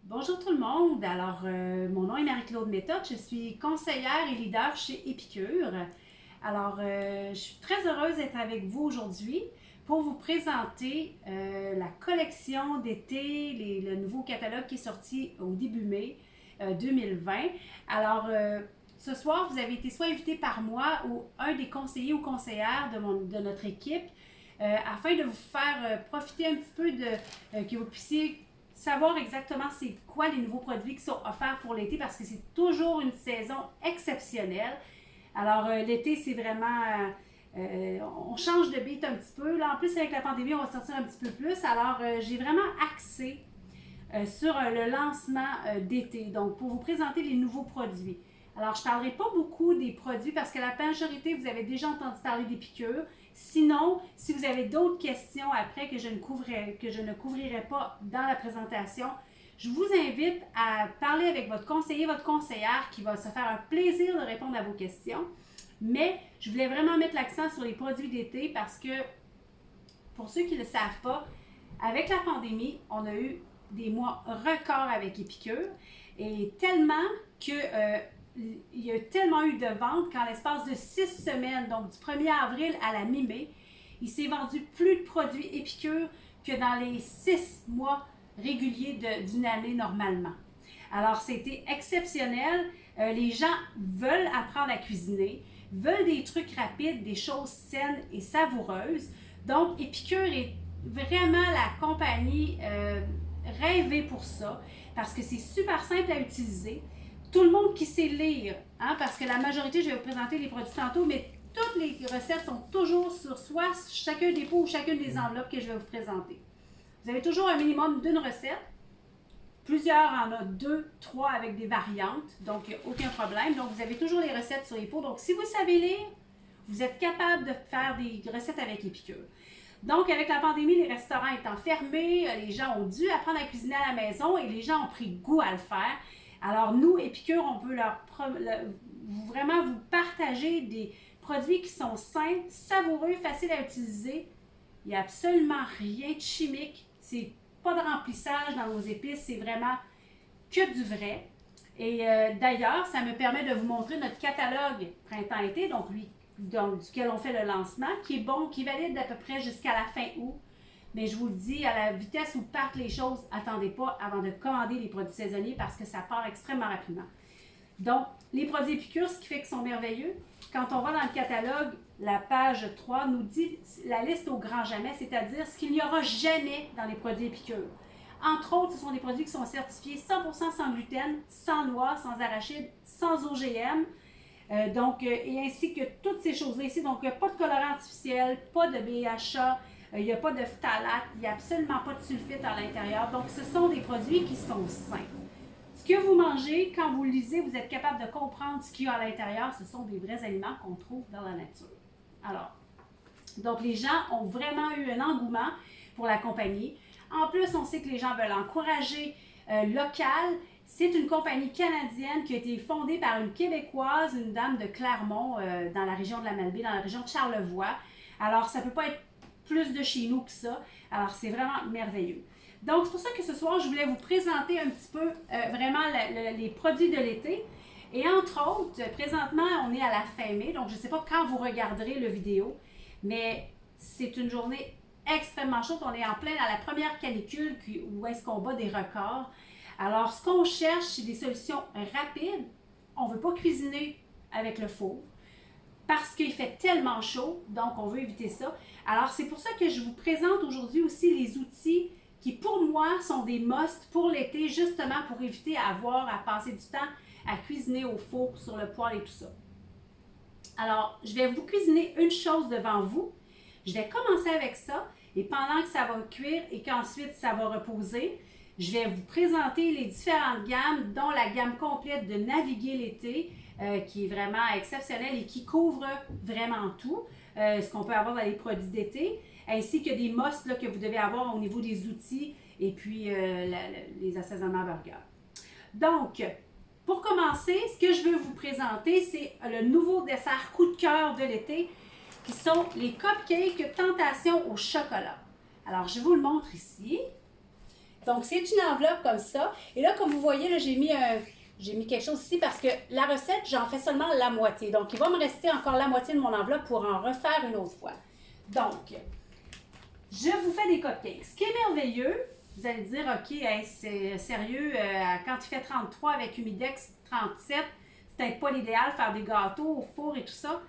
Bonjour tout le monde. Alors, mon nom est Marie-Claude Méthode. Je suis conseillère et leader chez Épicure. Alors, je suis très heureuse d'être avec vous aujourd'hui pour vous présenter la collection d'été, le nouveau catalogue qui est sorti au début mai 2020. Alors, ce soir, vous avez été soit invité par moi ou un des conseillers ou conseillères de notre équipe afin de vous faire profiter un petit peu que vous puissiez savoir exactement c'est quoi les nouveaux produits qui sont offerts pour l'été parce que c'est toujours une saison exceptionnelle. Alors, l'été, c'est vraiment. On change de beat un petit peu. Là, en plus, avec la pandémie, on va sortir un petit peu plus. Alors, j'ai vraiment axé sur le lancement d'été. Donc, pour vous présenter les nouveaux produits. Alors, je ne parlerai pas beaucoup des produits parce que la majorité, vous avez déjà entendu parler des piqûres. Sinon, si vous avez d'autres questions après que je ne couvrirai pas dans la présentation, je vous invite à parler avec votre conseiller, votre conseillère qui va se faire un plaisir de répondre à vos questions. Mais je voulais vraiment mettre l'accent sur les produits d'été parce que, pour ceux qui ne le savent pas, avec la pandémie, on a eu des mois records avec Épicure et tellement que il y a tellement eu de ventes qu'en l'espace de 6 semaines, donc du 1er avril à la mi-mai, il s'est vendu plus de produits Épicure que dans les 6 mois réguliers d'une année normalement. Alors, c'était exceptionnel. Les gens veulent apprendre à cuisiner, veulent des trucs rapides, des choses saines et savoureuses. Donc, Épicure est vraiment la compagnie rêvée pour ça parce que c'est super simple à utiliser. Tout le monde qui sait lire, parce que la majorité, je vais vous présenter les produits tantôt, mais toutes les recettes sont toujours sur soit chacun des pots ou chacune des enveloppes que je vais vous présenter. Vous avez toujours un minimum d'une recette. Plusieurs en ont 2, 3 avec des variantes, donc il n'y a aucun problème. Donc, vous avez toujours les recettes sur les pots. Donc, si vous savez lire, vous êtes capable de faire des recettes avec Épicure. Donc, avec la pandémie, les restaurants étant fermés, les gens ont dû apprendre à cuisiner à la maison et les gens ont pris goût à le faire. Alors, nous, Épicure, on peut vraiment vous partager des produits qui sont sains, savoureux, faciles à utiliser. Il n'y a absolument rien de chimique. C'est pas de remplissage dans vos épices. C'est vraiment que du vrai. Et d'ailleurs, ça me permet de vous montrer notre catalogue printemps-été, donc duquel on fait le lancement, qui est bon, qui est valide à peu près jusqu'à la fin août. Mais je vous le dis, à la vitesse où partent les choses, attendez pas avant de commander les produits saisonniers parce que ça part extrêmement rapidement. Donc, les produits Épicure, ce qui fait qu'ils sont merveilleux, quand on va dans le catalogue, la page 3 nous dit la liste au grand jamais, c'est-à-dire ce qu'il n'y aura jamais dans les produits Épicure. Entre autres, ce sont des produits qui sont certifiés 100% sans gluten, sans noix, sans arachides, sans OGM. Et ainsi que toutes ces choses-là ici. Donc, il n'y a pas de colorant artificiel, pas de BHA, il n'y a pas de phtalate, il n'y a absolument pas de sulfite à l'intérieur. Donc, ce sont des produits qui sont sains. Ce que vous mangez, quand vous le lisez, vous êtes capable de comprendre ce qu'il y a à l'intérieur. Ce sont des vrais aliments qu'on trouve dans la nature. Alors, donc les gens ont vraiment eu un engouement pour la compagnie. En plus, on sait que les gens veulent encourager local. C'est une compagnie canadienne qui a été fondée par une Québécoise, une dame de Clermont, dans la région de la Malbaie, dans la région de Charlevoix. Alors, ça ne peut pas être plus de chez nous que ça. Alors, c'est vraiment merveilleux. Donc, c'est pour ça que ce soir, je voulais vous présenter un petit peu vraiment les produits de l'été. Et entre autres, présentement, on est à la fin mai, donc je ne sais pas quand vous regarderez la vidéo, mais c'est une journée extrêmement chaude. On est en plein dans la première canicule où est-ce qu'on bat des records. Alors, ce qu'on cherche, c'est des solutions rapides. On ne veut pas cuisiner avec le four parce qu'il fait tellement chaud, donc on veut éviter ça. Alors, c'est pour ça que je vous présente aujourd'hui aussi les outils qui, pour moi, sont des musts pour l'été, justement pour éviter à passer du temps à cuisiner au four, sur le poêle et tout ça. Alors, je vais vous cuisiner une chose devant vous. Je vais commencer avec ça et pendant que ça va cuire et qu'ensuite ça va reposer, je vais vous présenter les différentes gammes, dont la gamme complète de Naviguer l'été, qui est vraiment exceptionnelle et qui couvre vraiment tout, ce qu'on peut avoir dans les produits d'été, ainsi que des musts que vous devez avoir au niveau des outils et puis les assaisonnements burgers. Donc, pour commencer, ce que je veux vous présenter, c'est le nouveau dessert coup de cœur de l'été, qui sont les cupcakes Tentation au chocolat. Alors, je vous le montre ici. Donc, c'est une enveloppe comme ça. Et là, comme vous voyez, là, j'ai mis quelque chose ici parce que la recette, j'en fais seulement la moitié. Donc, il va me rester encore la moitié de mon enveloppe pour en refaire une autre fois. Donc, je vous fais des cupcakes. Ce qui est merveilleux, vous allez dire, OK, hey, c'est sérieux, quand il fait 33 avec Humidex 37, c'est peut-être pas l'idéal faire des gâteaux au four et tout ça.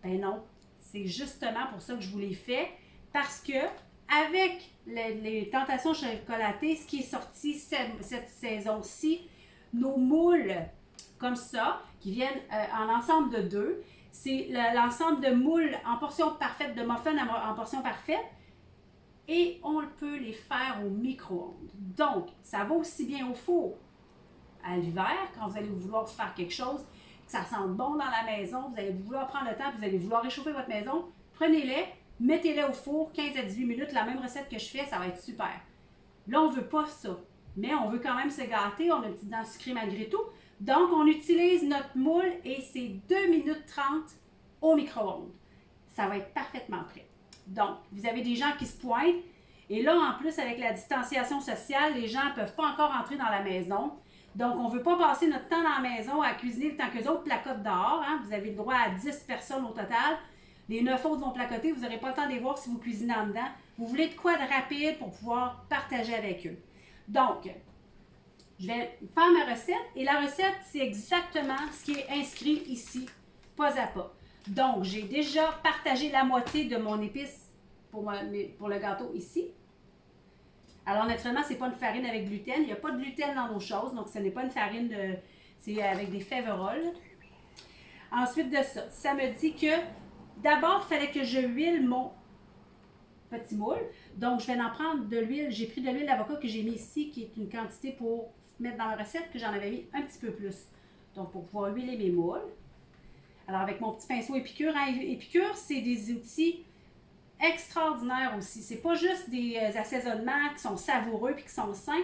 Ben non, c'est justement pour ça que je vous les fais. Parce que, avec les tentations chocolatées, ce qui est sorti cette saison-ci, nos moules comme ça, qui viennent en ensemble de 2, c'est l'ensemble de moules en portion parfaite, de muffins en portion parfaite, et on peut les faire au micro-ondes. Donc, ça va aussi bien au four à l'hiver, quand vous allez vouloir faire quelque chose, que ça sente bon dans la maison, vous allez vouloir prendre le temps, vous allez vouloir réchauffer votre maison, prenez-les, mettez-les au four, 15 à 18 minutes, la même recette que je fais, ça va être super. Là, on ne veut pas ça, mais on veut quand même se gâter, on a une petite dent sucrée malgré tout. Donc, on utilise notre moule et c'est 2 minutes 30 au micro-ondes. Ça va être parfaitement prêt. Donc, vous avez des gens qui se pointent et là, en plus, avec la distanciation sociale, les gens ne peuvent pas encore entrer dans la maison. Donc, on ne veut pas passer notre temps dans la maison à cuisiner le temps que les autres placotent dehors. Hein? Vous avez le droit à 10 personnes au total. Les 9 autres vont placoter, vous n'aurez pas le temps de les voir si vous cuisinez en dedans. Vous voulez de quoi de rapide pour pouvoir partager avec eux. Donc, je vais faire ma recette et la recette, c'est exactement ce qui est inscrit ici, pas à pas. Donc, j'ai déjà partagé la moitié de mon épice pour le gâteau ici. Alors, naturellement, ce n'est pas une farine avec gluten. Il n'y a pas de gluten dans nos choses, donc ce n'est pas une farine c'est avec des féveroles. Ensuite de ça, ça me dit que d'abord, il fallait que je huile mon petit moule. Donc, je vais en prendre de l'huile. J'ai pris de l'huile d'avocat que j'ai mis ici, qui est une quantité pour mettre dans la recette, que j'en avais mis un petit peu plus. Donc, pour pouvoir huiler mes moules. Alors, avec mon petit pinceau Épicure. Hein, Épicure, c'est des outils extraordinaires aussi. C'est pas juste des assaisonnements qui sont savoureux et qui sont sains.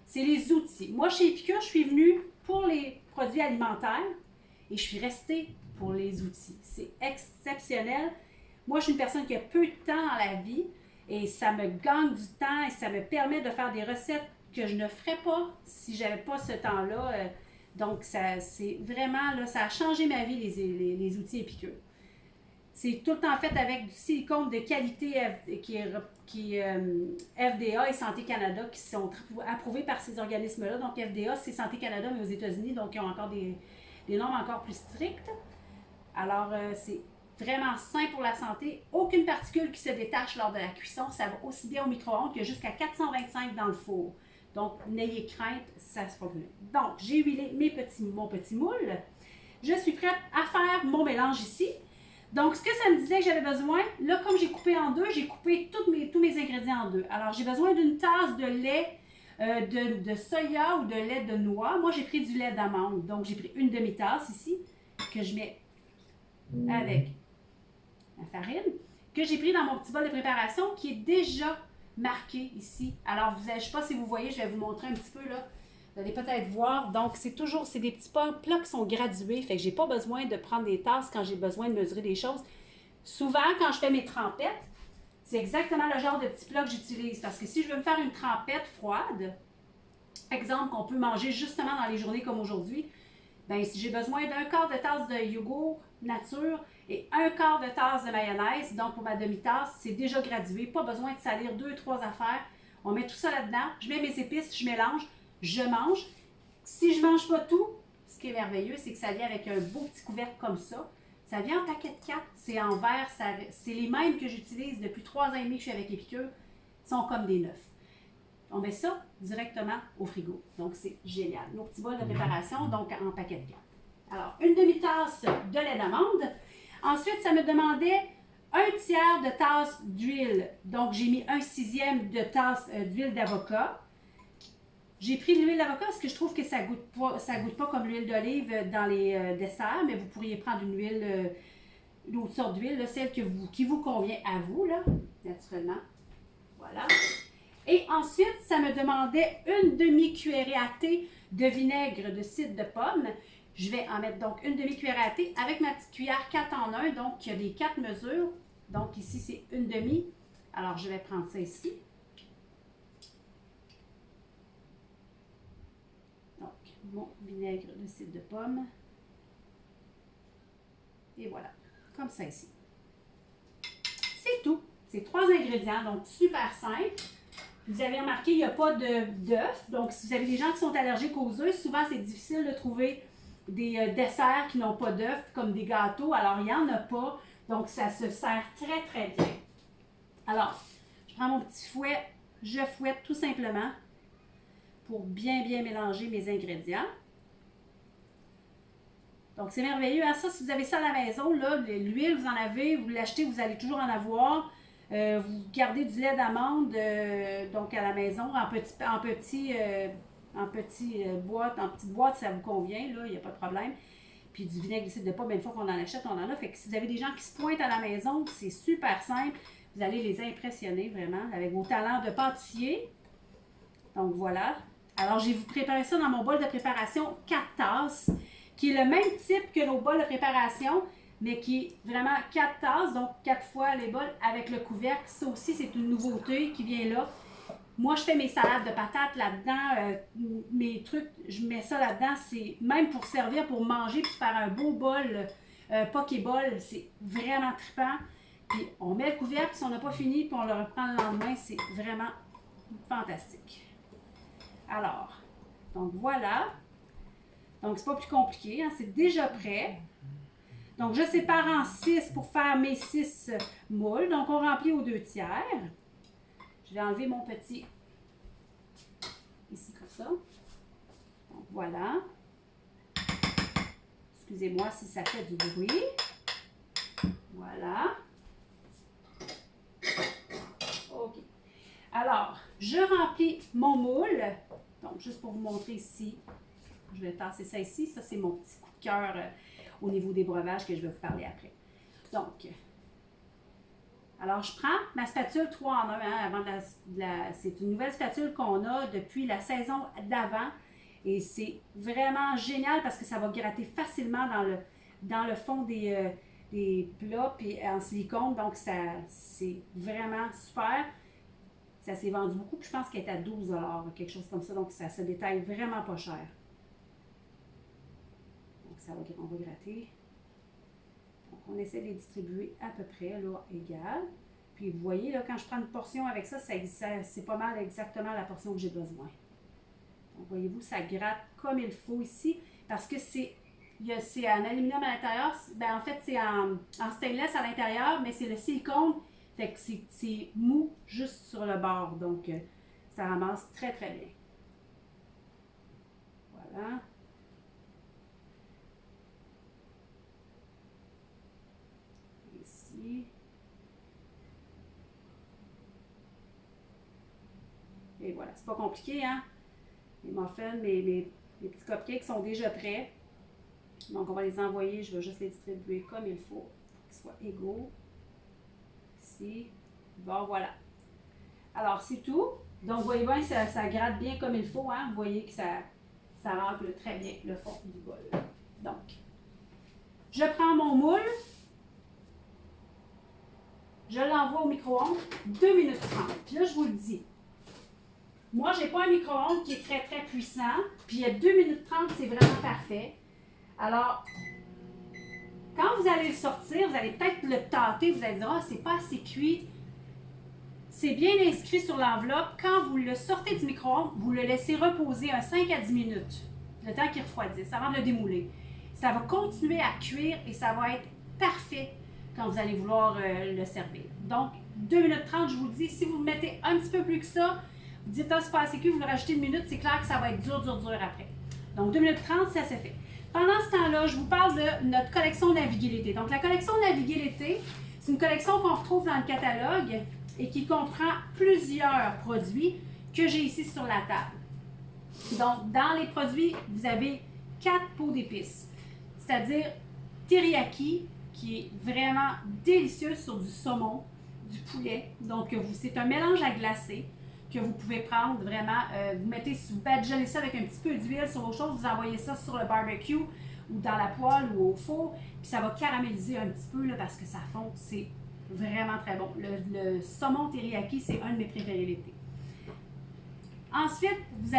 C'est les outils. Moi, chez Épicure, je suis venue pour les produits alimentaires et je suis restée pour les outils. C'est exceptionnel. Moi, je suis une personne qui a peu de temps dans la vie et ça me gagne du temps et ça me permet de faire des recettes que je ne ferais pas si je n'avais pas ce temps-là. Donc, c'est vraiment, là, ça a changé ma vie, les outils Épicure. C'est tout le temps fait avec du silicone de qualité qui est FDA et Santé Canada qui sont approuvés par ces organismes-là. Donc, FDA, c'est Santé Canada, mais aux États-Unis, donc ils ont encore des normes encore plus strictes. Alors, c'est vraiment sain pour la santé. Aucune particule qui se détache lors de la cuisson. Ça va aussi bien au micro-ondes que jusqu'à 425 dans le four. Donc, n'ayez crainte, ça se produit. Donc, j'ai huilé mon petit moule. Je suis prête à faire mon mélange ici. Donc, ce que ça me disait que j'avais besoin, là, comme j'ai coupé en deux, j'ai coupé tous mes ingrédients en deux. Alors, j'ai besoin d'une tasse de lait de soya ou de lait de noix. Moi, j'ai pris du lait d'amande. Donc, j'ai pris une demi-tasse ici que je mets avec la farine, que j'ai pris dans mon petit bol de préparation qui est déjà marqué ici. Alors, je ne sais pas si vous voyez, je vais vous montrer un petit peu là. Vous allez peut-être voir. Donc, c'est des petits plats qui sont gradués. Fait que j'ai pas besoin de prendre des tasses quand j'ai besoin de mesurer des choses. Souvent, quand je fais mes trempettes, c'est exactement le genre de petits plats que j'utilise. Parce que si je veux me faire une trempette froide, exemple qu'on peut manger justement dans les journées comme aujourd'hui, bien, si j'ai besoin d'un quart de tasse de yogourt nature et un quart de tasse de mayonnaise, donc pour ma demi-tasse, c'est déjà gradué. Pas besoin de salir 2-3 affaires. On met tout ça là-dedans. Je mets mes épices, je mélange. Je mange. Si je ne mange pas tout, ce qui est merveilleux, c'est que ça vient avec un beau petit couvercle comme ça. Ça vient en paquet de 4. C'est en verre. C'est les mêmes que j'utilise depuis 3 ans et demi que je suis avec Épicure. Ils sont comme des neufs. On met ça directement au frigo. Donc, c'est génial. Nos petits bols de préparation, donc en paquet de 4. Alors, une demi-tasse de lait d'amande. Ensuite, ça me demandait un tiers de tasse d'huile. Donc, j'ai mis un sixième de tasse d'huile d'avocat. J'ai pris de l'huile d'avocat parce que je trouve que ça goûte pas comme l'huile d'olive dans les desserts, mais vous pourriez prendre une autre sorte d'huile, celle qui vous convient à vous, là, naturellement. Voilà. Et ensuite, ça me demandait une demi-cuillerée à thé de vinaigre de cidre de pomme. Je vais en mettre donc une demi-cuillerée à thé avec ma petite cuillère 4 en 1, donc il y a des 4 mesures. Donc ici, c'est une demi. Alors, je vais prendre ça ici. mon vinaigre de cidre de pomme. Et voilà, comme ça ici. C'est tout. C'est 3 ingrédients, donc super simple. Vous avez remarqué, il n'y a pas d'œufs. Donc, si vous avez des gens qui sont allergiques aux œufs, souvent c'est difficile de trouver des desserts qui n'ont pas d'œufs, comme des gâteaux. Alors, il n'y en a pas. Donc, ça se sert très, très bien. Alors, je prends mon petit fouet, je fouette tout simplement pour bien, bien mélanger mes ingrédients. Donc, c'est merveilleux. Hein? Ça, si vous avez ça à la maison, là, l'huile, vous en avez, vous l'achetez, vous allez toujours en avoir. Vous gardez du lait d'amande donc à la maison en petite boîte, ça vous convient, là, il n'y a pas de problème. Puis du vinaigre de cidre de pomme, une fois qu'on en achète, on en a. Fait que si vous avez des gens qui se pointent à la maison, c'est super simple. Vous allez les impressionner vraiment avec vos talents de pâtissier. Donc voilà. Alors, j'ai vous préparé ça dans mon bol de préparation 4 tasses, qui est le même type que nos bols de préparation, mais qui est vraiment 4 tasses, donc 4 fois les bols avec le couvercle. Ça aussi, c'est une nouveauté qui vient là. Moi, je fais mes salades de patates là-dedans, mes trucs, je mets ça là-dedans. C'est même pour servir, pour manger, pour faire un beau bol, pokéball, c'est vraiment trippant. Puis on met le couvercle, si on n'a pas fini, puis on le reprend le lendemain, c'est vraiment fantastique. Alors, donc voilà. Donc, c'est pas plus compliqué, hein, c'est déjà prêt. Donc, je sépare en 6 pour faire mes 6 moules. Donc, on remplit aux 2 tiers. Je vais enlever mon petit ici comme ça. Donc, voilà. Excusez-moi si ça fait du bruit. Voilà. OK. Alors, je remplis mon moule. Donc, juste pour vous montrer ici, je vais tasser ça ici. Ça, c'est mon petit coup de cœur au niveau des breuvages que je vais vous parler après. Donc, alors je prends ma spatule 3 en 1. Hein, c'est une nouvelle spatule qu'on a depuis la saison d'avant. Et c'est vraiment génial parce que ça va gratter facilement dans le fond des plats puis en silicone. Donc, c'est vraiment super. Ça s'est vendu beaucoup. Puis je pense qu'elle est à 12 $, quelque chose comme ça. Donc, ça se détaille vraiment pas cher. Donc, on va gratter. Donc, on essaie de les distribuer à peu près, là, égal. Puis, vous voyez, là, quand je prends une portion avec ça, c'est pas mal exactement la portion que j'ai besoin. Donc, voyez-vous, ça gratte comme il faut ici, parce que c'est en aluminium à l'intérieur. Ben, en fait, c'est en stainless à l'intérieur, mais c'est le silicone. Fait que c'est mou juste sur le bord. Donc, ça ramasse très, très bien. Voilà. Ici. Et voilà, c'est pas compliqué, hein? Les muffins, mes petits cupcakes sont déjà prêts. Donc, on va les envoyer. Je vais juste les distribuer comme il faut, pour qu'ils soient égaux. Ici. Bon, voilà. Alors, c'est tout. Donc, voyez bien, ça gratte bien comme il faut, hein? Vous voyez que ça rentre très bien le fond du bol. Donc, je prends mon moule. Je l'envoie au micro-ondes 2 minutes 30. Puis là, je vous le dis. Moi, je n'ai pas un micro-ondes qui est très, très puissant. Puis, 2 minutes 30, c'est vraiment parfait. Alors, quand vous allez le sortir, vous allez peut-être le tâter. Vous allez dire, ah, c'est pas assez cuit. C'est bien inscrit sur l'enveloppe. Quand vous le sortez du micro-ondes, vous le laissez reposer un 5 à 10 minutes. Le temps qu'il refroidisse, avant de le démouler. Ça va continuer à cuire et ça va être parfait quand vous allez vouloir le servir. Donc, 2 minutes 30, je vous le dis. Si vous le mettez un petit peu plus que ça, vous dites, ah, c'est pas assez cuit, vous le rajoutez une minute, c'est clair que ça va être dur après. Donc, 2 minutes 30, ça c'est fait. Pendant ce temps-là, je vous parle de notre collection Naviguer l'été. Donc, la collection Naviguer l'été, c'est une collection qu'on retrouve dans le catalogue et qui comprend plusieurs produits que j'ai ici sur la table. Donc, dans les produits, vous avez 4 pots d'épices, c'est-à-dire teriyaki, qui est vraiment délicieux sur du saumon, du poulet. Donc, c'est un mélange à glacer que vous pouvez prendre vraiment. Vous badigeonnez ça avec un petit peu d'huile sur vos choses, vous envoyez ça sur le barbecue ou dans la poêle ou au four, puis ça va caraméliser un petit peu là, parce que ça fond. C'est vraiment très bon. Le saumon teriyaki, c'est un de mes préférés l'été. Ensuite, vous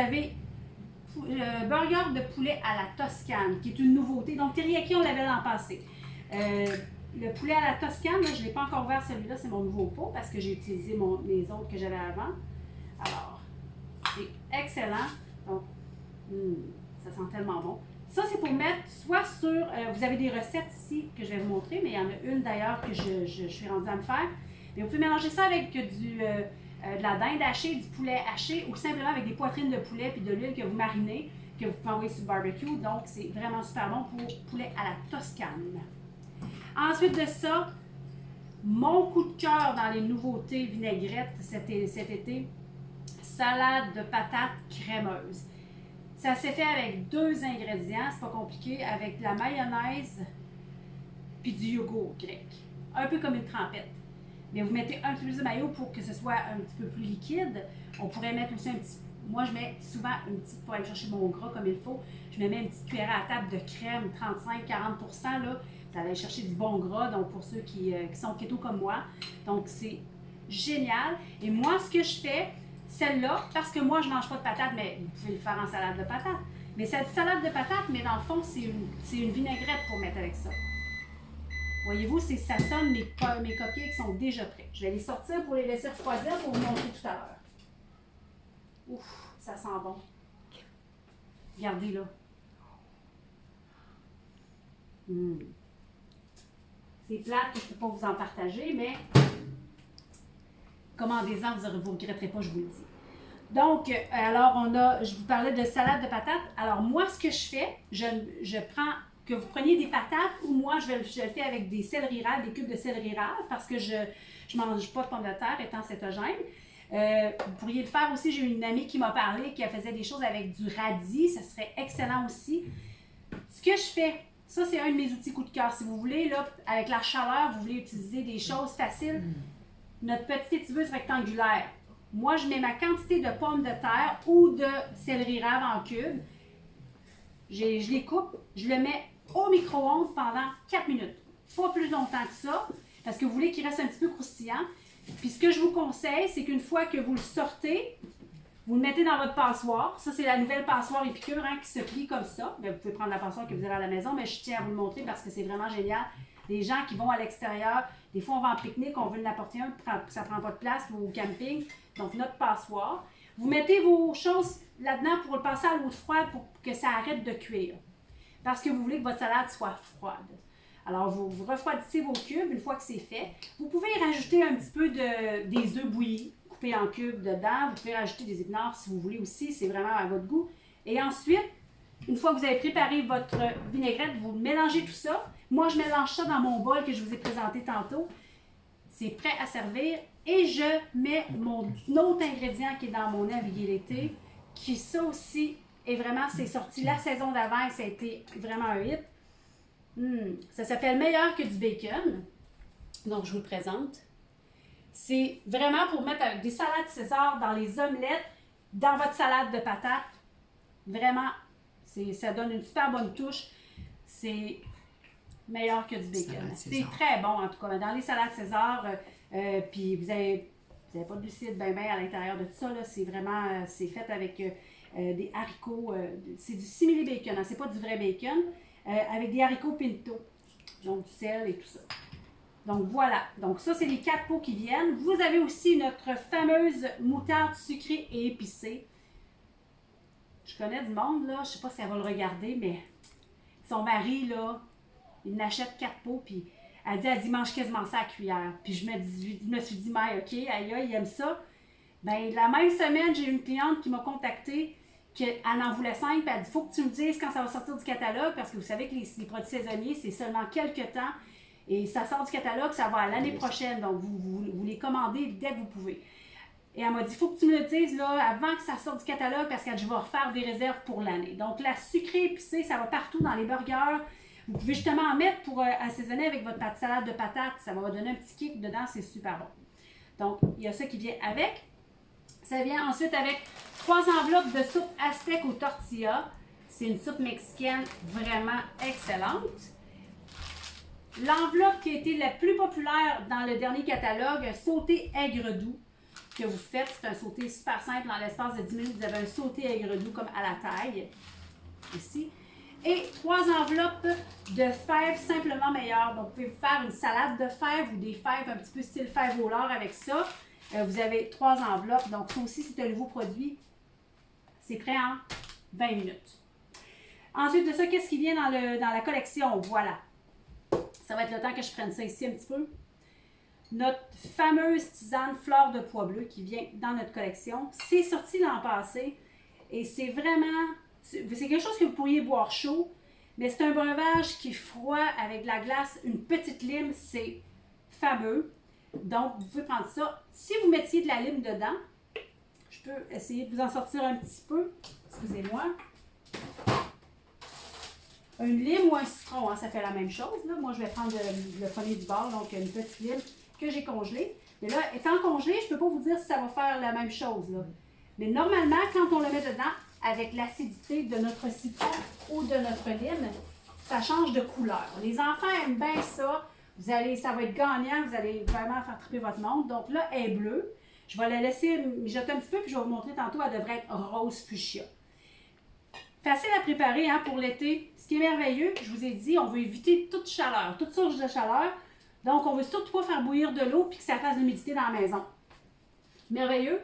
burger de poulet à la Toscane, qui est une nouveauté. Donc, teriyaki, on l'avait l'an passé. Le poulet à la Toscane, là, je ne l'ai pas encore ouvert celui-là, c'est mon nouveau pot parce que j'ai utilisé les autres que j'avais avant. Alors, c'est excellent. Donc, ça sent tellement bon. Ça, c'est pour mettre soit sur... vous avez des recettes ici que je vais vous montrer, mais il y en a une d'ailleurs que je suis rendue à me faire. Mais vous pouvez mélanger ça avec de la dinde hachée, du poulet haché ou simplement avec des poitrines de poulet puis de l'huile que vous marinez, que vous pouvez envoyer sur le barbecue. Donc, c'est vraiment super bon pour poulet à la Toscane. Ensuite de ça, mon coup de cœur dans les nouveautés vinaigrettes cet été, salade de patates crémeuse. Ça s'est fait avec 2 ingrédients, c'est pas compliqué, avec de la mayonnaise puis du yogourt grec. Un peu comme une trempette. Mais vous mettez un peu plus de mayo pour que ce soit un petit peu plus liquide. On pourrait mettre aussi un petit... Moi, je mets souvent une petite... Pour aller chercher mon gras comme il faut, je me mets une petite cuillère à table de crème, 35-40 là. Vous allez chercher du bon gras, donc pour ceux qui sont keto comme moi. Donc, c'est génial. Et moi, ce que je fais, celle-là, parce que moi, je ne mange pas de patates, mais vous pouvez le faire en salade de patates. Mais cette salade de patates, mais dans le fond, c'est une vinaigrette pour mettre avec ça. Voyez-vous, ça sonne mes cupcakes sont déjà prêts. Je vais les sortir pour les laisser refroidir pour vous montrer tout à l'heure. Ouf, ça sent bon. Regardez là. C'est plate que je ne peux pas vous en partager, mais commandez-en, vous ne regretterez pas, je vous le dis. Donc, alors, je vous parlais de salade de patates. Alors, moi, ce que je fais, je prends, que vous preniez des patates ou moi, je le fais avec des céleri raves, des cubes de céleri raves, parce que je ne mange pas de pommes de terre étant cétogène. Vous pourriez le faire aussi. J'ai une amie qui m'a parlé, qui faisait des choses avec du radis. Ça serait excellent aussi. Ce que je fais, ça, c'est un de mes outils coup de cœur. Si vous voulez, là, avec la chaleur, vous voulez utiliser des choses faciles, notre petite étiveuse rectangulaire. Moi, je mets ma quantité de pommes de terre ou de céleri rave en cubes. Je les coupe, je le mets au micro-ondes pendant 4 minutes. Pas plus longtemps que ça, parce que vous voulez qu'il reste un petit peu croustillant. Puis ce que je vous conseille, c'est qu'une fois que vous le sortez, vous le mettez dans votre passoire. Ça, c'est la nouvelle passoire Épicure qui se plie comme ça. Bien, vous pouvez prendre la passoire que vous avez à la maison, mais je tiens à vous le montrer parce que c'est vraiment génial. Les gens qui vont à l'extérieur, des fois on va en pique-nique, on veut en apporter un, ça ne prend pas de place, ou au camping. Donc notre passoire. Vous mettez vos choses là-dedans pour le passer à l'eau froide pour que ça arrête de cuire. Parce que vous voulez que votre salade soit froide. Alors, vous refroidissez vos cubes une fois que c'est fait. Vous pouvez y rajouter un petit peu des œufs bouillis, coupés en cubes dedans. Vous pouvez rajouter des épinards si vous voulez aussi, c'est vraiment à votre goût. Et ensuite, une fois que vous avez préparé votre vinaigrette, vous mélangez tout ça. Moi, je mélange ça dans mon bol que je vous ai présenté tantôt. C'est prêt à servir. Et je mets mon autre ingrédient qui est dans mon naviguer l'été, qui ça aussi est vraiment, c'est sorti la saison d'avant et ça a été vraiment un hit. Ça s'appelle Meilleur que du bacon. Donc, je vous le présente. C'est vraiment pour mettre des salades César dans les omelettes, dans votre salade de patates. Vraiment, ça donne une super bonne touche. C'est meilleur que du bacon. C'est très bon, en tout cas. Dans les salades César, puis vous avez pas de glucides bien à l'intérieur de tout ça. C'est vraiment, c'est fait avec des haricots. C'est du simili bacon, c'est pas du vrai bacon. Avec des haricots pinto, donc du sel et tout ça. Donc voilà, donc ça c'est les 4 pots qui viennent. Vous avez aussi notre fameuse moutarde sucrée et épicée. Je connais du monde, là, je sais pas si elle va le regarder, mais son mari, là, il n'achète 4 pots, puis elle dit mange quasiment ça à la cuillère. Puis je me suis dit, mais ok, aïe, il aime ça. Ben la même semaine, j'ai une cliente qui m'a contactée, qu'elle en voulait 5, puis elle dit, il faut que tu me dises quand ça va sortir du catalogue, parce que vous savez que les produits saisonniers, c'est seulement quelques temps, et ça sort du catalogue, ça va à l'année prochaine, donc vous les commandez dès que vous pouvez. Et elle m'a dit, il faut que tu me le dises là, avant que ça sorte du catalogue, parce que je vais refaire des réserves pour l'année. Donc la sucrée épicée, ça va partout dans les burgers. Vous pouvez justement en mettre pour assaisonner avec votre salade de patates, ça va donner un petit kick dedans, c'est super bon. Donc, il y a ça qui vient avec. Ça vient ensuite avec 3 enveloppes de soupe aztèque aux tortillas. C'est une soupe mexicaine vraiment excellente. L'enveloppe qui a été la plus populaire dans le dernier catalogue, sauté aigre doux. que vous faites. C'est un sauté super simple. En l'espace de 10 minutes, vous avez un sauté aigre-doux comme à la taille, ici. Et 3 enveloppes de fèves simplement meilleures. Donc, vous pouvez vous faire une salade de fèves ou des fèves un petit peu style fèves au lard avec ça. Vous avez 3 enveloppes. Donc, ça aussi, c'est un nouveau produit. C'est prêt en 20 minutes. Ensuite de ça, qu'est-ce qui vient dans la collection? Voilà. Ça va être le temps que je prenne ça ici un petit peu. Notre fameuse tisane fleur de pois bleu qui vient dans notre collection. C'est sorti l'an passé et c'est vraiment... C'est quelque chose que vous pourriez boire chaud, mais c'est un breuvage qui est froid avec de la glace, une petite lime, c'est fameux. Donc, vous pouvez prendre ça. Si vous mettiez de la lime dedans, je peux essayer de vous en sortir un petit peu. Excusez-moi. Une lime ou un citron, hein, ça fait la même chose. Là. Moi, je vais prendre le premier du bord, donc une petite lime que j'ai congelée. Mais là, étant congelée, je ne peux pas vous dire si ça va faire la même chose. Là. Mais normalement, quand on le met dedans, avec l'acidité de notre citron ou de notre lime, ça change de couleur. Les enfants aiment bien ça. Ça va être gagnant, vous allez vraiment faire triper votre monde. Donc là, elle est bleue. Je vais la laisser mijoter un petit peu, puis je vais vous montrer tantôt, elle devrait être rose fuchsia. Facile à préparer hein, pour l'été. Ce qui est merveilleux, je vous ai dit, on veut éviter toute chaleur, toute source de chaleur. Donc, on veut surtout pas faire bouillir de l'eau puis que ça fasse de l'humidité dans la maison. Merveilleux.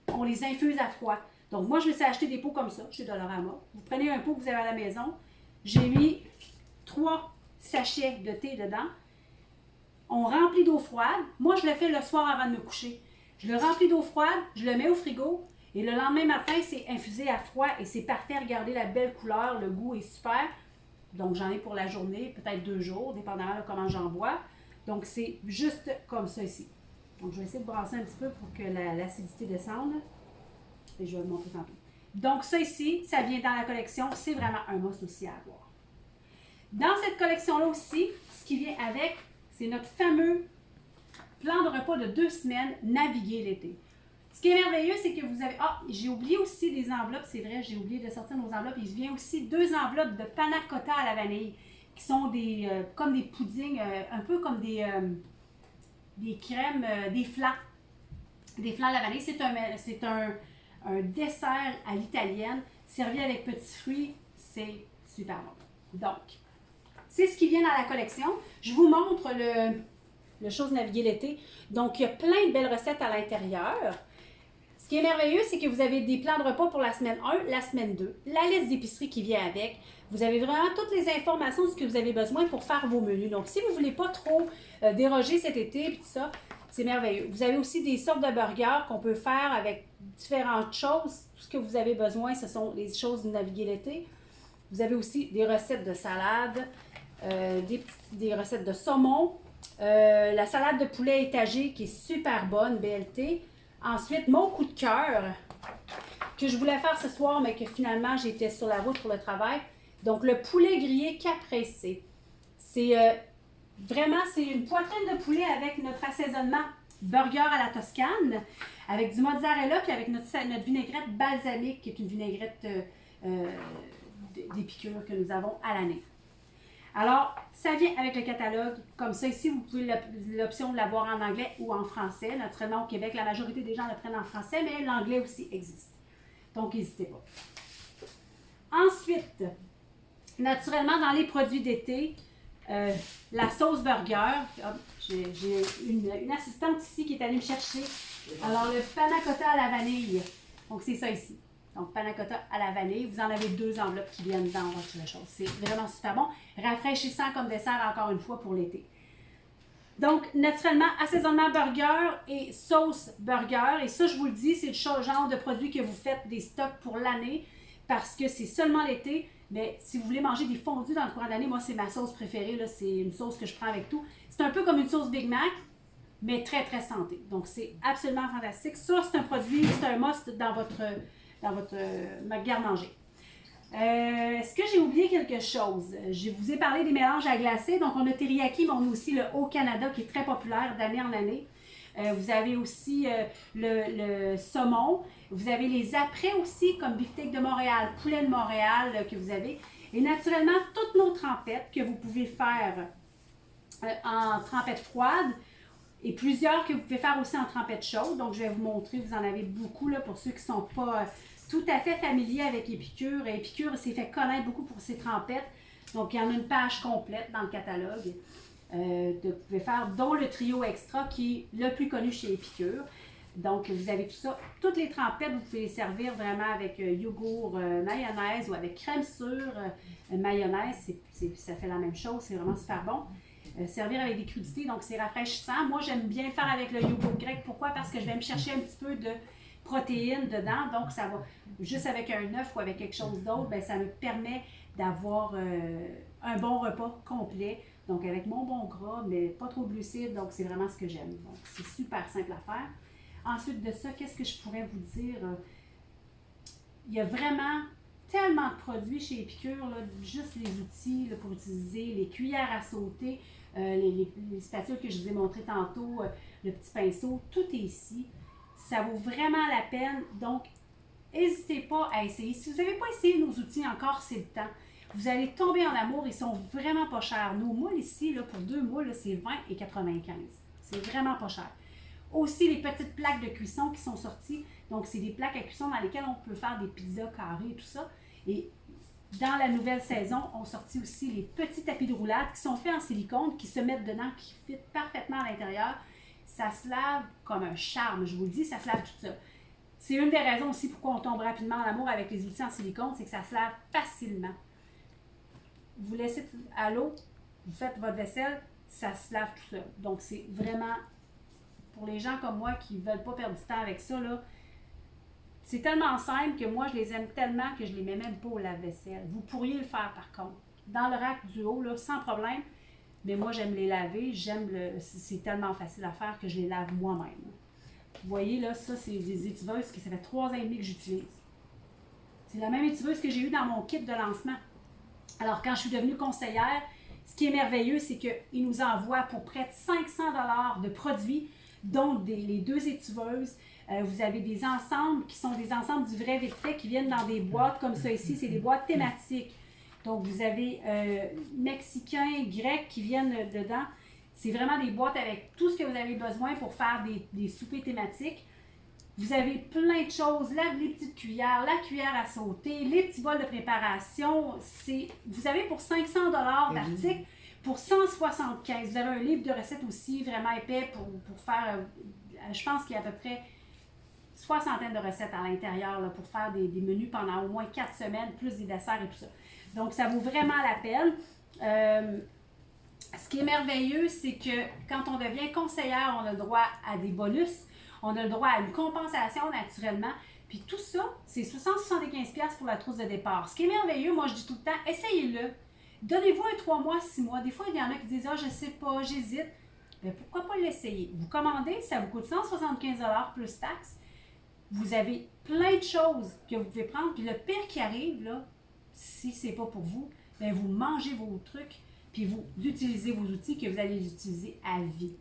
On les infuse à froid. Donc, moi, je vais acheter des pots comme ça chez Dollarama. Vous prenez un pot que vous avez à la maison. J'ai mis 3 sachets de thé dedans. On remplit d'eau froide. Moi, je le fais le soir avant de me coucher. Je le remplis d'eau froide, je le mets au frigo. Et le lendemain matin, c'est infusé à froid et c'est parfait. Regardez la belle couleur, le goût est super. Donc, j'en ai pour la journée, peut-être 2 jours, dépendamment de comment j'en bois. Donc, c'est juste comme ça ici. Donc, je vais essayer de brasser un petit peu pour que l'acidité descende. Et je vais vous montrer tantôt. Donc, ça ici, ça vient dans la collection. C'est vraiment un must aussi à avoir. Dans cette collection-là aussi, ce qui vient avec, c'est notre fameux plan de repas de 2 semaines, naviguer l'été. Ce qui est merveilleux, c'est que vous avez... Ah, j'ai oublié aussi des enveloppes, c'est vrai, j'ai oublié de sortir nos enveloppes. Il vient aussi 2 enveloppes de panna cotta à la vanille, qui sont comme des puddings, un peu comme des crèmes, des flans. Des flans à la vanille. C'est un dessert à l'italienne, servi avec petits fruits. C'est super bon. Donc, c'est ce qui vient dans la collection. Je vous montre le chose naviguer l'été. Donc, il y a plein de belles recettes à l'intérieur. Ce qui est merveilleux, c'est que vous avez des plans de repas pour la semaine 1, la semaine 2, la liste d'épicerie qui vient avec. Vous avez vraiment toutes les informations de ce que vous avez besoin pour faire vos menus. Donc, si vous ne voulez pas trop déroger cet été et tout ça, c'est merveilleux. Vous avez aussi des sortes de burgers qu'on peut faire avec différentes choses. Tout ce que vous avez besoin, ce sont les choses de naviguer l'été. Vous avez aussi des recettes de salade, des recettes de saumon, la salade de poulet étagée qui est super bonne, BLT. Ensuite, mon coup de cœur que je voulais faire ce soir, mais que finalement j'étais sur la route pour le travail. Donc, le poulet grillé caprese. C'est c'est une poitrine de poulet avec notre assaisonnement burger à la Toscane, avec du mozzarella, puis avec notre vinaigrette balsamique, qui est une vinaigrette d'épicure que nous avons à l'année. Alors, ça vient avec le catalogue. Comme ça, ici, vous pouvez l'option de l'avoir en anglais ou en français. Naturellement, au Québec, la majorité des gens le prennent en français, mais l'anglais aussi existe. Donc, n'hésitez pas. Ensuite, naturellement, dans les produits d'été, la sauce burger. J'ai une assistante ici qui est allée me chercher. Alors, le panna cotta à la vanille. Donc, c'est ça ici. Donc, panna cotta à la vanille. Vous en avez 2 enveloppes qui viennent dans votre chose. C'est vraiment super bon. Rafraîchissant comme dessert, encore une fois, pour l'été. Donc, naturellement, assaisonnement burger et sauce burger. Et ça, je vous le dis, c'est le genre de produit que vous faites des stocks pour l'année parce que c'est seulement l'été. Mais si vous voulez manger des fondus dans le courant de l'année, moi, c'est ma sauce préférée. C'est une sauce que je prends avec tout. C'est un peu comme une sauce Big Mac, mais très, très santé. Donc, c'est absolument fantastique. Ça, c'est un produit, c'est un must dans votre garde-manger. Est-ce que j'ai oublié quelque chose? Je vous ai parlé des mélanges à glacer. Donc, on a teriyaki, mais on a aussi le Haut-Canada qui est très populaire d'année en année. Vous avez aussi le saumon. Vous avez les apprêts aussi, comme beefsteak de Montréal, poulet de Montréal que vous avez. Et naturellement, toutes nos trempettes que vous pouvez faire en trempette froide et plusieurs que vous pouvez faire aussi en trempette chaude. Donc, je vais vous montrer, vous en avez beaucoup là, pour ceux qui ne sont pas tout à fait familiers avec Épicure. Épicure s'est fait connaître beaucoup pour ses trempettes. Donc, il y en a une page complète dans le catalogue que vous pouvez faire, dont le trio extra qui est le plus connu chez Épicure. Donc, vous avez tout ça. Toutes les trempettes, vous pouvez les servir vraiment avec yogourt, mayonnaise ou avec crème sûre, mayonnaise. Ça fait la même chose, c'est vraiment super bon. Servir avec des crudités, donc c'est rafraîchissant. Moi, j'aime bien le faire avec le yogourt grec. Pourquoi? Parce que je vais me chercher un petit peu de protéines dedans. Donc, ça va juste avec un œuf ou avec quelque chose d'autre, bien, ça me permet d'avoir un bon repas complet. Donc, avec mon bon gras, mais pas trop de glucides. Donc, c'est vraiment ce que j'aime. Donc, c'est super simple à faire. Ensuite de ça, qu'est-ce que je pourrais vous dire? Il y a vraiment tellement de produits chez Épicure, là, juste les outils là, pour utiliser, les cuillères à sauter, les spatules que je vous ai montrées tantôt, le petit pinceau, tout est ici. Ça vaut vraiment la peine. Donc, n'hésitez pas à essayer. Si vous n'avez pas essayé nos outils encore, c'est le temps. Vous allez tomber en amour. Ils sont vraiment pas chers. Nos moules ici, là, pour 2 moules, c'est 20,95 $. C'est vraiment pas cher. Aussi, les petites plaques de cuisson qui sont sorties. Donc, c'est des plaques à cuisson dans lesquelles on peut faire des pizzas carrées et tout ça. Et dans la nouvelle saison, on sortit aussi les petits tapis de roulade qui sont faits en silicone, qui se mettent dedans, qui fit parfaitement à l'intérieur. Ça se lave comme un charme, je vous le dis, ça se lave tout ça. C'est une des raisons aussi pourquoi on tombe rapidement en amour avec les outils en silicone, c'est que ça se lave facilement. Vous laissez à l'eau, vous faites votre vaisselle, ça se lave tout seul. Donc, c'est vraiment, pour les gens comme moi qui ne veulent pas perdre du temps avec ça, là, c'est tellement simple que moi, je les aime tellement que je ne les mets même pas au lave-vaisselle. Vous pourriez le faire par contre. Dans le rack du haut, là, sans problème. Mais moi, j'aime les laver. C'est tellement facile à faire que je les lave moi-même. Vous voyez, là, ça, c'est des étiveuses que ça fait 3 ans et demi que j'utilise. C'est la même étiveuse que j'ai eue dans mon kit de lancement. Alors, quand je suis devenue conseillère, ce qui est merveilleux, c'est qu'ils nous envoient pour près de 500 $ de produits, dont les 2 étiveuses. Vous avez des ensembles qui sont des ensembles du vrai vite fait qui viennent dans des boîtes comme ça ici. C'est des boîtes thématiques. Donc, vous avez mexicains, grecs qui viennent dedans. C'est vraiment des boîtes avec tout ce que vous avez besoin pour faire des soupers thématiques. Vous avez plein de choses, les petites cuillères, la cuillère à sauter, les petits bols de préparation. Vous avez pour 500 $ d'articles, pour 175. Vous avez un livre de recettes aussi vraiment épais pour faire, je pense qu'il y a à peu près 60 de recettes à l'intérieur là, pour faire des menus pendant au moins 4 semaines, plus des desserts et tout ça. Donc, ça vaut vraiment la peine. Ce qui est merveilleux, c'est que quand on devient conseillère, on a le droit à des bonus, on a le droit à une compensation naturellement. Puis tout ça, c'est 675 $ pour la trousse de départ. Ce qui est merveilleux, moi je dis tout le temps, essayez-le. Donnez-vous un 3 mois, 6 mois. Des fois, il y en a qui disent « Ah, je sais pas, j'hésite. » Bien, pourquoi pas l'essayer? Vous commandez, ça vous coûte 175 $ plus taxes. Vous avez plein de choses que vous pouvez prendre. Puis le pire qui arrive, là, si c'est pas pour vous, bien, vous mangez vos trucs, puis vous utilisez vos outils que vous allez les utiliser à vie.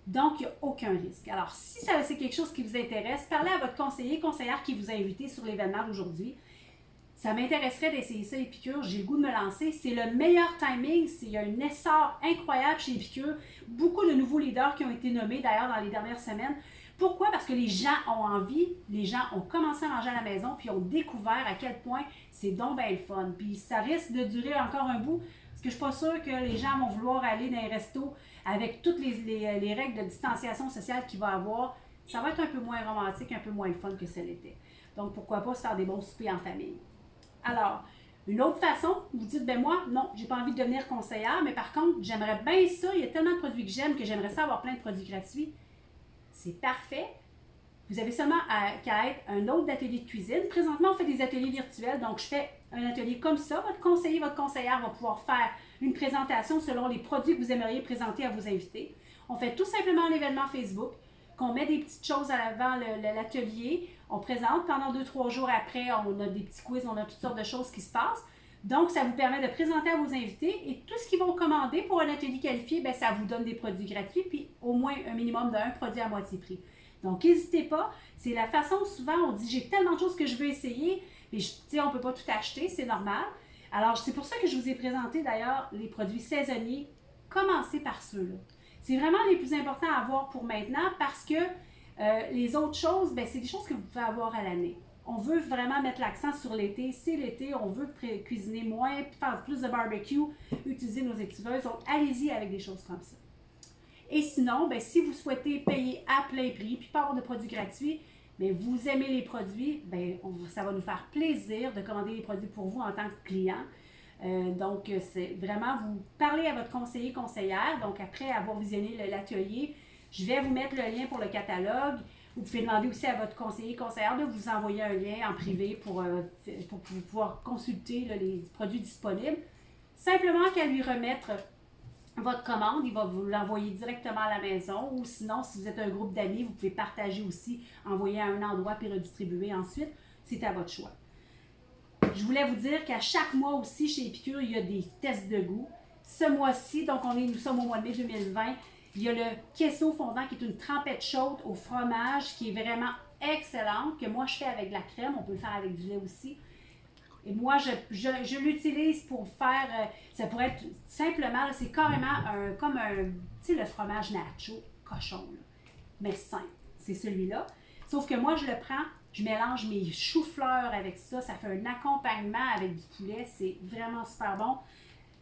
Donc, il n'y a aucun risque. Alors, si c'est quelque chose qui vous intéresse, parlez à votre conseillère qui vous a invité sur l'événement d'aujourd'hui. Ça m'intéresserait d'essayer ça, Épicure. J'ai le goût de me lancer. C'est le meilleur timing. Il y a un essor incroyable chez Épicure. Beaucoup de nouveaux leaders qui ont été nommés, d'ailleurs, dans les dernières semaines. Pourquoi? Parce que les gens ont envie, les gens ont commencé à manger à la maison, puis ont découvert à quel point c'est donc bien le fun. Puis ça risque de durer encore un bout, parce que je ne suis pas sûre que les gens vont vouloir aller dans les restos avec toutes les règles de distanciation sociale qu'il va y avoir. Ça va être un peu moins romantique, un peu moins le fun que ça l'était. Donc pourquoi pas se faire des bons soupers en famille. Alors, une autre façon, vous dites, ben moi, non, j'ai pas envie de devenir conseillère, mais par contre, j'aimerais bien ça, il y a tellement de produits que j'aime que j'aimerais ça avoir plein de produits gratuits. C'est parfait. Vous avez seulement qu'à être un autre atelier de cuisine. Présentement, on fait des ateliers virtuels, donc je fais un atelier comme ça. Votre conseiller, votre conseillère va pouvoir faire une présentation selon les produits que vous aimeriez présenter à vos invités. On fait tout simplement un événement Facebook, qu'on met des petites choses à l'avant l'atelier, on présente, pendant 2-3 jours après, on a des petits quiz, on a toutes sortes de choses qui se passent. Donc, ça vous permet de présenter à vos invités et tout ce qu'ils vont commander pour un atelier qualifié, bien, ça vous donne des produits gratuits puis au moins un minimum d'un produit à moitié prix. Donc, n'hésitez pas. C'est la façon, souvent, on dit « j'ai tellement de choses que je veux essayer », mais on ne peut pas tout acheter, c'est normal. Alors, c'est pour ça que je vous ai présenté d'ailleurs les produits saisonniers. Commencez par ceux-là. C'est vraiment les plus importants à avoir pour maintenant parce que les autres choses, ben, c'est des choses que vous pouvez avoir à l'année. On veut vraiment mettre l'accent sur l'été. C'est l'été, on veut cuisiner moins, faire plus de barbecue, utiliser nos étiveuses. Donc, allez-y avec des choses comme ça. Et sinon, ben, si vous souhaitez payer à plein prix puis pas avoir de produits gratuits, mais vous aimez les produits, ben, ça va nous faire plaisir de commander les produits pour vous en tant que client. Donc, c'est vraiment, vous parlez à votre conseiller, conseillère. Donc, après avoir visionné l'atelier, je vais vous mettre le lien pour le catalogue. Vous pouvez demander aussi à votre conseiller, conseillère de vous envoyer un lien en privé pour pouvoir consulter là, les produits disponibles. Simplement qu'à lui remettre votre commande, il va vous l'envoyer directement à la maison ou sinon, si vous êtes un groupe d'amis, vous pouvez partager aussi, envoyer à un endroit puis redistribuer ensuite. C'est à votre choix. Je voulais vous dire qu'à chaque mois aussi, chez Épicure, il y a des tests de goût. Ce mois-ci, donc nous sommes au mois de mai 2020, il y a le queso fondant qui est une trempette chaude au fromage qui est vraiment excellente, que moi je fais avec de la crème, on peut le faire avec du lait aussi. Et moi, je l'utilise pour faire, ça pourrait être simplement, c'est carrément comme un, tu sais, le fromage nacho, cochon, là, mais simple. C'est celui-là. Sauf que moi, je le prends, je mélange mes choux-fleurs avec ça, ça fait un accompagnement avec du poulet, c'est vraiment super bon.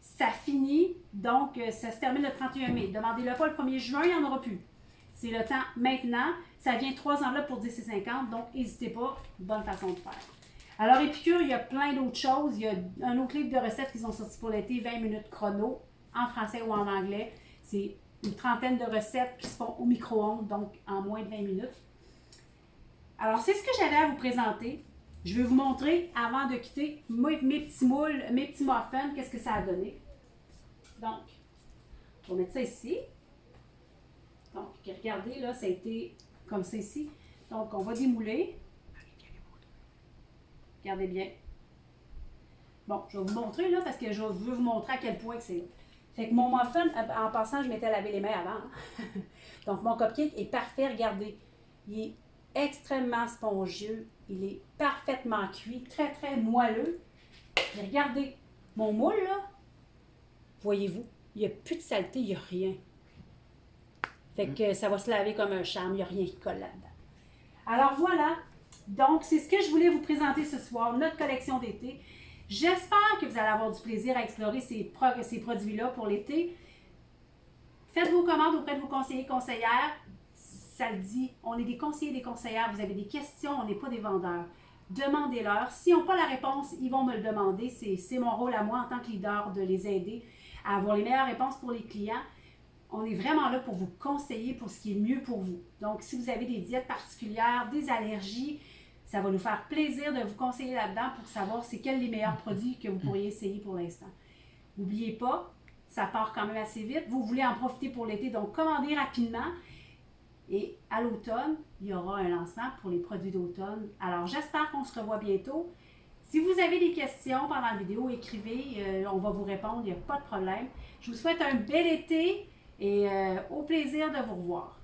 Ça finit, donc ça se termine le 31 mai. Demandez-le pas le 1er juin, il n'y en aura plus. C'est le temps maintenant. Ça vient 3 enveloppes pour 10,50, donc n'hésitez pas, bonne façon de faire. Alors, Épicure, il y a plein d'autres choses. Il y a un autre livre de recettes qui sont sortis pour l'été, 20 minutes chrono, en français ou en anglais. C'est une trentaine de recettes qui se font au micro-ondes, donc en moins de 20 minutes. Alors, c'est ce que j'avais à vous présenter. Je vais vous montrer, avant de quitter, mes petits moules, mes petits muffins, qu'est-ce que ça a donné. Donc, on va mettre ça ici. Donc, regardez, là, ça a été comme ça ici. Donc, on va démouler. Regardez bien. Bon, je vais vous montrer là parce que je veux vous montrer à quel point c'est. Fait que mon muffin, en passant, je m'étais lavé les mains avant. Donc, mon cupcake est parfait. Regardez. Il est extrêmement spongieux. Il est parfaitement cuit. Très, très moelleux. Et regardez. Mon moule, là, voyez-vous, il n'y a plus de saleté, il n'y a rien. Fait que ça va se laver comme un charme. Il n'y a rien qui colle là-dedans. Alors, voilà. Donc, c'est ce que je voulais vous présenter ce soir, notre collection d'été. J'espère que vous allez avoir du plaisir à explorer ces produits-là pour l'été. Faites vos commandes auprès de vos conseillers, conseillères. Ça le dit, on est des conseillers et des conseillères. Vous avez des questions, on n'est pas des vendeurs. Demandez-leur. S'ils n'ont pas la réponse, ils vont me le demander. C'est mon rôle à moi en tant que leader de les aider à avoir les meilleures réponses pour les clients. On est vraiment là pour vous conseiller pour ce qui est mieux pour vous. Donc, si vous avez des diètes particulières, des allergies, ça va nous faire plaisir de vous conseiller là-dedans pour savoir c'est quels les meilleurs produits que vous pourriez essayer pour l'instant. N'oubliez pas, ça part quand même assez vite. Vous voulez en profiter pour l'été, donc commandez rapidement. Et à l'automne, il y aura un lancement pour les produits d'automne. Alors, j'espère qu'on se revoit bientôt. Si vous avez des questions pendant la vidéo, écrivez, on va vous répondre, il n'y a pas de problème. Je vous souhaite un bel été et au plaisir de vous revoir.